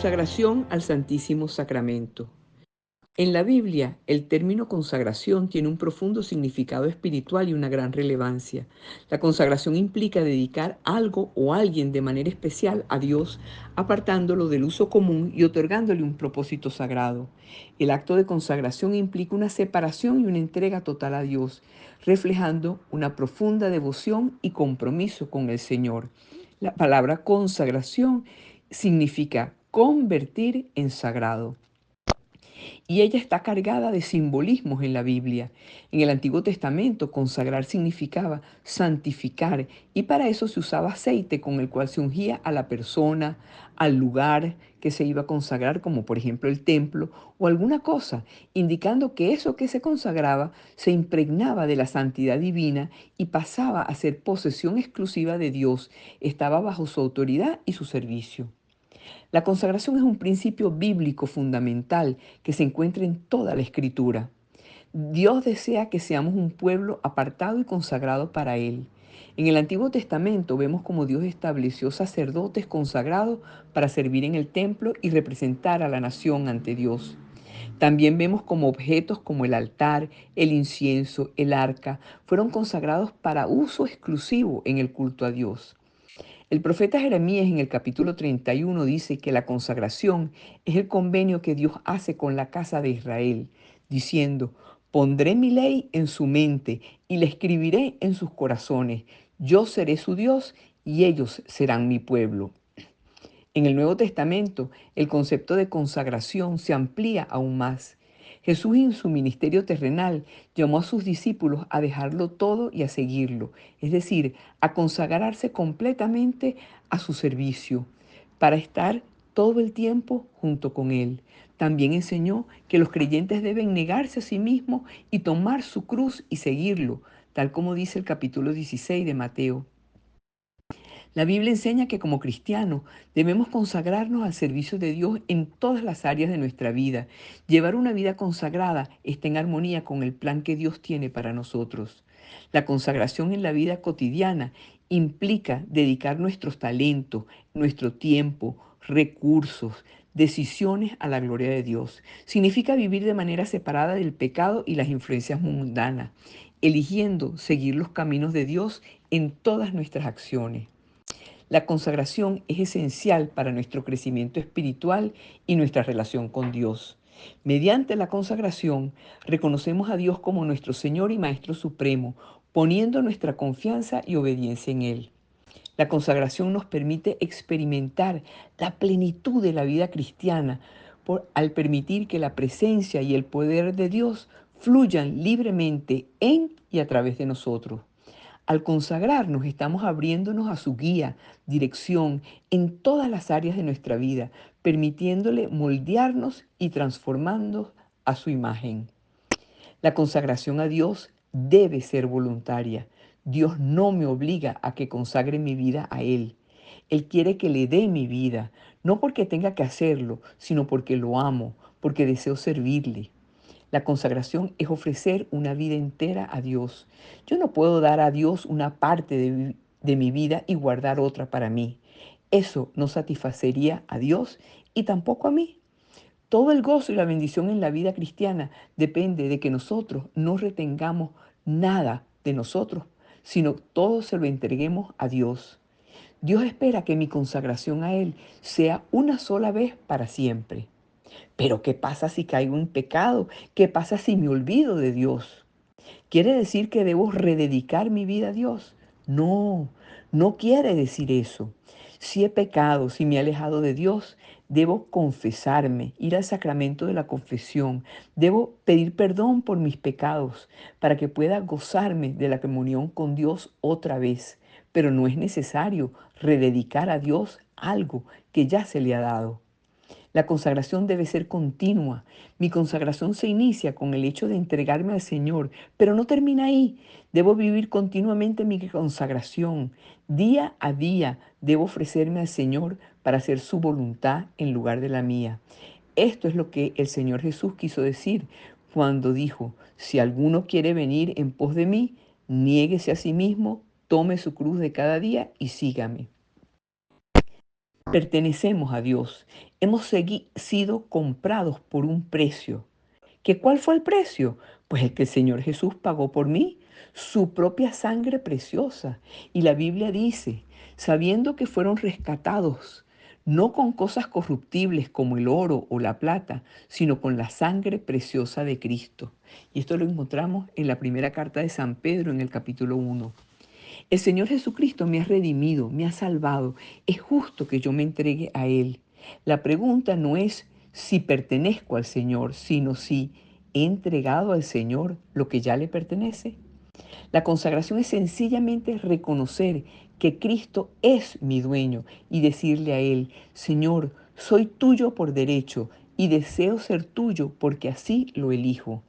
Consagración al Santísimo Sacramento. En la Biblia, el término consagración tiene un profundo significado espiritual y una gran relevancia. La consagración implica dedicar algo o alguien de manera especial a Dios, apartándolo del uso común y otorgándole un propósito sagrado. El acto de consagración implica una separación y una entrega total a Dios, reflejando una profunda devoción y compromiso con el Señor. La palabra consagración significa convertir en sagrado. Y ella está cargada de simbolismos en la Biblia. En el Antiguo Testamento, consagrar significaba santificar, y para eso se usaba aceite con el cual se ungía a la persona, al lugar que se iba a consagrar, como por ejemplo el templo o alguna cosa, indicando que eso que se consagraba se impregnaba de la santidad divina y pasaba a ser posesión exclusiva de Dios, estaba bajo su autoridad y su servicio. La consagración es un principio bíblico fundamental que se encuentra en toda la Escritura. Dios desea que seamos un pueblo apartado y consagrado para Él. En el Antiguo Testamento vemos cómo Dios estableció sacerdotes consagrados para servir en el templo y representar a la nación ante Dios. También vemos como objetos como el altar, el incienso, el arca, fueron consagrados para uso exclusivo en el culto a Dios. El profeta Jeremías en el capítulo 31 dice que la consagración es el convenio que Dios hace con la casa de Israel, diciendo: pondré mi ley en su mente y la escribiré en sus corazones. Yo seré su Dios y ellos serán mi pueblo. En el Nuevo Testamento, el concepto de consagración se amplía aún más. Jesús en su ministerio terrenal llamó a sus discípulos a dejarlo todo y a seguirlo, es decir, a consagrarse completamente a su servicio, para estar todo el tiempo junto con Él. También enseñó que los creyentes deben negarse a sí mismos y tomar su cruz y seguirlo, tal como dice el capítulo 16 de Mateo. La Biblia enseña que como cristianos debemos consagrarnos al servicio de Dios en todas las áreas de nuestra vida. Llevar una vida consagrada está en armonía con el plan que Dios tiene para nosotros. La consagración en la vida cotidiana implica dedicar nuestros talentos, nuestro tiempo, recursos, decisiones a la gloria de Dios. Significa vivir de manera separada del pecado y las influencias mundanas, eligiendo seguir los caminos de Dios en todas nuestras acciones. La consagración es esencial para nuestro crecimiento espiritual y nuestra relación con Dios. Mediante la consagración, reconocemos a Dios como nuestro Señor y Maestro Supremo, poniendo nuestra confianza y obediencia en Él. La consagración nos permite experimentar la plenitud de la vida cristiana al permitir que la presencia y el poder de Dios fluyan libremente en y a través de nosotros. Al consagrarnos, estamos abriéndonos a su guía, dirección en todas las áreas de nuestra vida, permitiéndole moldearnos y transformando a su imagen. La consagración a Dios debe ser voluntaria. Dios no me obliga a que consagre mi vida a Él. Él quiere que le dé mi vida, no porque tenga que hacerlo, sino porque lo amo, porque deseo servirle. La consagración es ofrecer una vida entera a Dios. Yo no puedo dar a Dios una parte de mi vida y guardar otra para mí. Eso no satisfacería a Dios y tampoco a mí. Todo el gozo y la bendición en la vida cristiana depende de que nosotros no retengamos nada de nosotros, sino todo se lo entreguemos a Dios. Dios espera que mi consagración a Él sea una sola vez para siempre. Pero ¿qué pasa si caigo en pecado? ¿Qué pasa si me olvido de Dios? ¿Quiere decir que debo rededicar mi vida a Dios? No, no quiere decir eso. Si he pecado, si me he alejado de Dios, debo confesarme, ir al sacramento de la confesión. Debo pedir perdón por mis pecados para que pueda gozarme de la comunión con Dios otra vez. Pero no es necesario rededicar a Dios algo que ya se le ha dado. La consagración debe ser continua. Mi consagración se inicia con el hecho de entregarme al Señor, pero no termina ahí. Debo vivir continuamente mi consagración. Día a día debo ofrecerme al Señor para hacer su voluntad en lugar de la mía. Esto es lo que el Señor Jesús quiso decir cuando dijo: si alguno quiere venir en pos de mí, niéguese a sí mismo, tome su cruz de cada día y sígame. Pertenecemos a Dios. Hemos sido comprados por un precio. ¿Que cuál fue el precio? Pues el que el Señor Jesús pagó por mí, su propia sangre preciosa. Y la Biblia dice, sabiendo que fueron rescatados, no con cosas corruptibles como el oro o la plata, sino con la sangre preciosa de Cristo. Y esto lo encontramos en la primera carta de San Pedro en el capítulo 1. El Señor Jesucristo me ha redimido, me ha salvado. Es justo que yo me entregue a Él. La pregunta no es si pertenezco al Señor, sino si he entregado al Señor lo que ya le pertenece. La consagración es sencillamente reconocer que Cristo es mi dueño y decirle a Él, Señor, soy tuyo por derecho y deseo ser tuyo porque así lo elijo.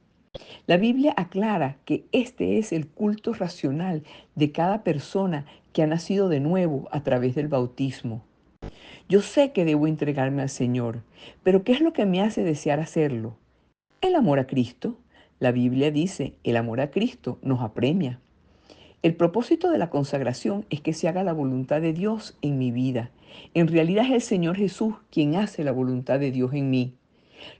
La Biblia aclara que este es el culto racional de cada persona que ha nacido de nuevo a través del bautismo. Yo sé que debo entregarme al Señor, pero ¿qué es lo que me hace desear hacerlo? El amor a Cristo. La Biblia dice, el amor a Cristo nos apremia. El propósito de la consagración es que se haga la voluntad de Dios en mi vida. En realidad es el Señor Jesús quien hace la voluntad de Dios en mí.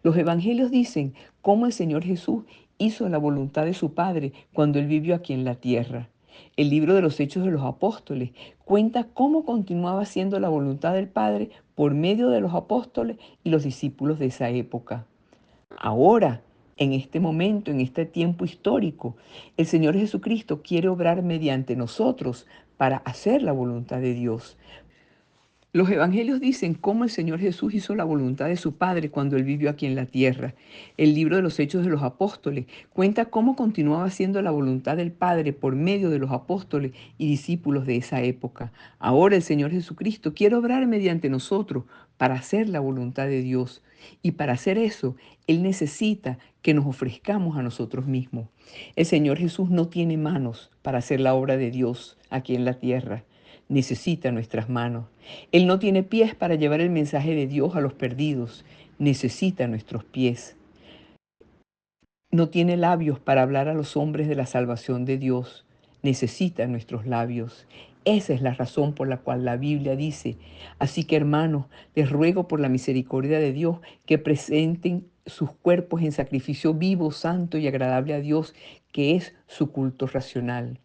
Los evangelios dicen cómo el Señor Jesús hizo la voluntad de su Padre cuando Él vivió aquí en la tierra. El libro de los Hechos de los Apóstoles cuenta cómo continuaba haciendo la voluntad del Padre por medio de los apóstoles y los discípulos de esa época. Ahora, en este momento, en este tiempo histórico, el Señor Jesucristo quiere obrar mediante nosotros para hacer la voluntad de Dios. Los evangelios dicen cómo el Señor Jesús hizo la voluntad de su Padre cuando Él vivió aquí en la tierra. El libro de los Hechos de los Apóstoles cuenta cómo continuaba haciendo la voluntad del Padre por medio de los apóstoles y discípulos de esa época. Ahora el Señor Jesucristo quiere obrar mediante nosotros para hacer la voluntad de Dios. Y para hacer eso, Él necesita que nos ofrezcamos a nosotros mismos. El Señor Jesús no tiene manos para hacer la obra de Dios aquí en la tierra. Necesita nuestras manos. Él no tiene pies para llevar el mensaje de Dios a los perdidos. Necesita nuestros pies. No tiene labios para hablar a los hombres de la salvación de Dios. Necesita nuestros labios. Esa es la razón por la cual la Biblia dice, así que hermanos, les ruego por la misericordia de Dios que presenten sus cuerpos en sacrificio vivo, santo y agradable a Dios, que es su culto racional.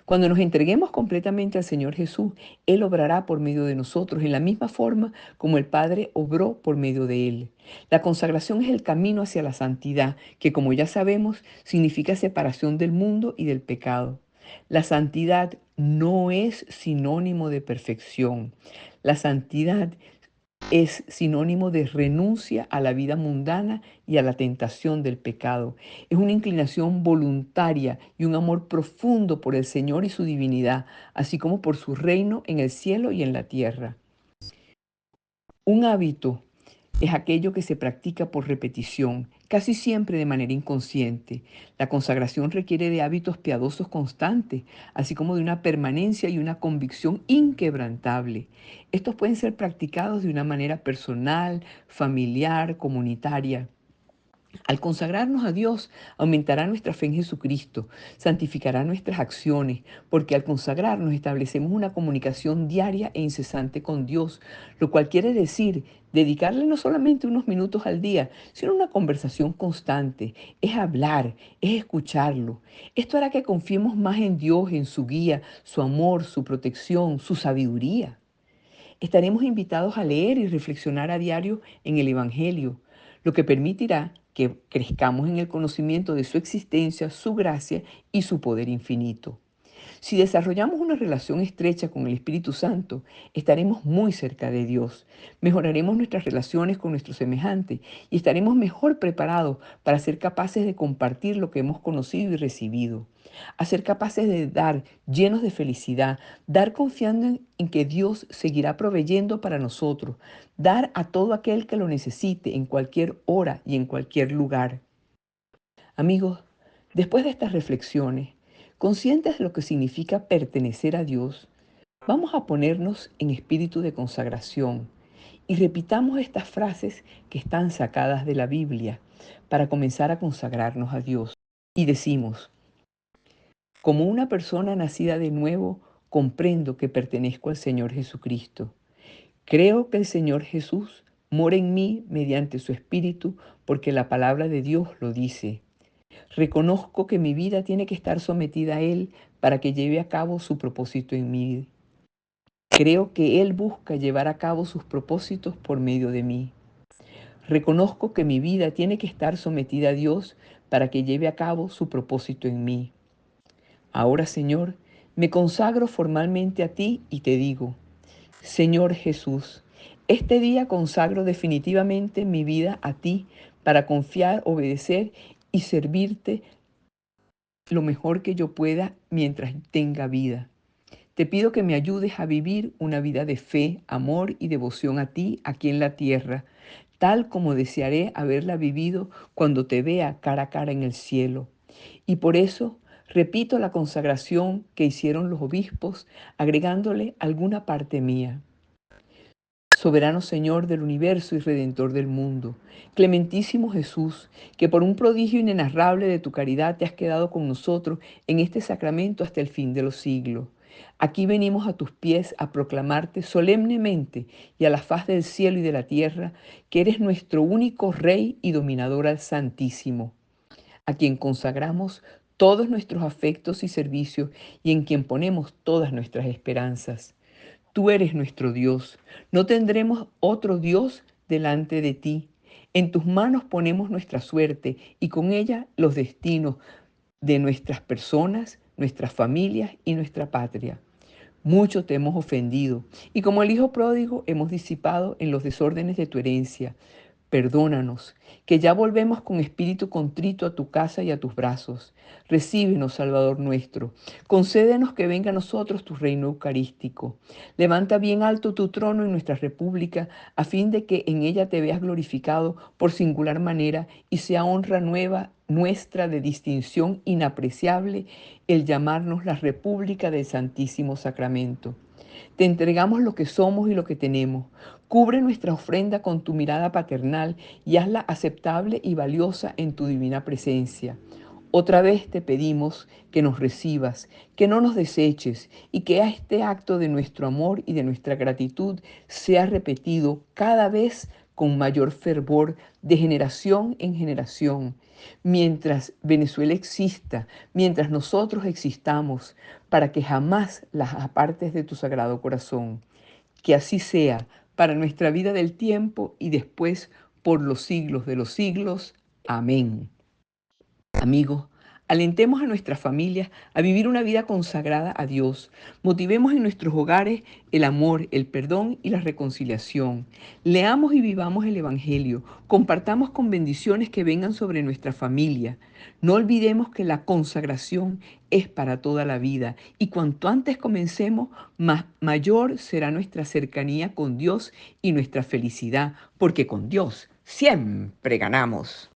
Cuando nos entreguemos completamente al Señor Jesús, Él obrará por medio de nosotros en la misma forma como el Padre obró por medio de Él. La consagración es el camino hacia la santidad, que como ya sabemos, significa separación del mundo y del pecado. La santidad no es sinónimo de perfección. La santidad es sinónimo de renuncia a la vida mundana y a la tentación del pecado. Es una inclinación voluntaria y un amor profundo por el Señor y su divinidad, así como por su reino en el cielo y en la tierra. Un hábito es aquello que se practica por repetición, casi siempre de manera inconsciente. La consagración requiere de hábitos piadosos constantes, así como de una permanencia y una convicción inquebrantable. Estos pueden ser practicados de una manera personal, familiar, comunitaria. Al consagrarnos a Dios, aumentará nuestra fe en Jesucristo, santificará nuestras acciones, porque al consagrarnos establecemos una comunicación diaria e incesante con Dios, lo cual quiere decir dedicarle no solamente unos minutos al día, sino una conversación constante. Es hablar, es escucharlo. Esto hará que confiemos más en Dios, en su guía, su amor, su protección, su sabiduría. Estaremos invitados a leer y reflexionar a diario en el Evangelio, lo que permitirá que crezcamos en el conocimiento de su existencia, su gracia y su poder infinito. Si desarrollamos una relación estrecha con el Espíritu Santo, estaremos muy cerca de Dios, mejoraremos nuestras relaciones con nuestros semejantes y estaremos mejor preparados para ser capaces de compartir lo que hemos conocido y recibido, a ser capaces de dar llenos de felicidad, dar confiando en que Dios seguirá proveyendo para nosotros, dar a todo aquel que lo necesite en cualquier hora y en cualquier lugar. Amigos, después de estas reflexiones, conscientes de lo que significa pertenecer a Dios, vamos a ponernos en espíritu de consagración y repitamos estas frases que están sacadas de la Biblia para comenzar a consagrarnos a Dios. Y decimos, como una persona nacida de nuevo, comprendo que pertenezco al Señor Jesucristo. Creo que el Señor Jesús mora en mí mediante su Espíritu, porque la palabra de Dios lo dice. Reconozco que mi vida tiene que estar sometida a Él para que lleve a cabo su propósito en mí. Creo que Él busca llevar a cabo sus propósitos por medio de mí. Reconozco que mi vida tiene que estar sometida a Dios para que lleve a cabo su propósito en mí. Ahora, Señor, me consagro formalmente a ti y te digo, Señor Jesús, este día consagro definitivamente mi vida a ti para confiar, obedecer y servirte lo mejor que yo pueda mientras tenga vida. Te pido que me ayudes a vivir una vida de fe, amor y devoción a ti aquí en la tierra, tal como desearé haberla vivido cuando te vea cara a cara en el cielo. Y por eso repito la consagración que hicieron los obispos, agregándole alguna parte mía. Soberano Señor del universo y Redentor del mundo, clementísimo Jesús, que por un prodigio inenarrable de tu caridad te has quedado con nosotros en este sacramento hasta el fin de los siglos. Aquí venimos a tus pies a proclamarte solemnemente y a la faz del cielo y de la tierra que eres nuestro único Rey y Dominador al Santísimo, a quien consagramos todos nuestros afectos y servicios y en quien ponemos todas nuestras esperanzas. Tú eres nuestro Dios. No tendremos otro Dios delante de ti. En tus manos ponemos nuestra suerte y con ella los destinos de nuestras personas, nuestras familias y nuestra patria. Mucho te hemos ofendido y como el Hijo pródigo hemos disipado en los desórdenes de tu herencia. Perdónanos, que ya volvemos con espíritu contrito a tu casa y a tus brazos. Recíbenos, Salvador nuestro. Concédenos que venga a nosotros tu reino eucarístico. Levanta bien alto tu trono en nuestra república, a fin de que en ella te veas glorificado por singular manera y sea honra nueva nuestra de distinción inapreciable el llamarnos la República del Santísimo Sacramento. Te entregamos lo que somos y lo que tenemos. Cubre nuestra ofrenda con tu mirada paternal y hazla aceptable y valiosa en tu divina presencia. Otra vez te pedimos que nos recibas, que no nos deseches y que este acto de nuestro amor y de nuestra gratitud sea repetido cada vez con mayor fervor de generación en generación. Mientras Venezuela exista, mientras nosotros existamos, para que jamás las apartes de tu sagrado corazón. Que así sea para nuestra vida del tiempo y después por los siglos de los siglos. Amén. Amigos, alentemos a nuestras familias a vivir una vida consagrada a Dios. Motivemos en nuestros hogares el amor, el perdón y la reconciliación. Leamos y vivamos el Evangelio. Compartamos con bendiciones que vengan sobre nuestra familia. No olvidemos que la consagración es para toda la vida y cuanto antes comencemos, mayor será nuestra cercanía con Dios y nuestra felicidad, porque con Dios siempre ganamos.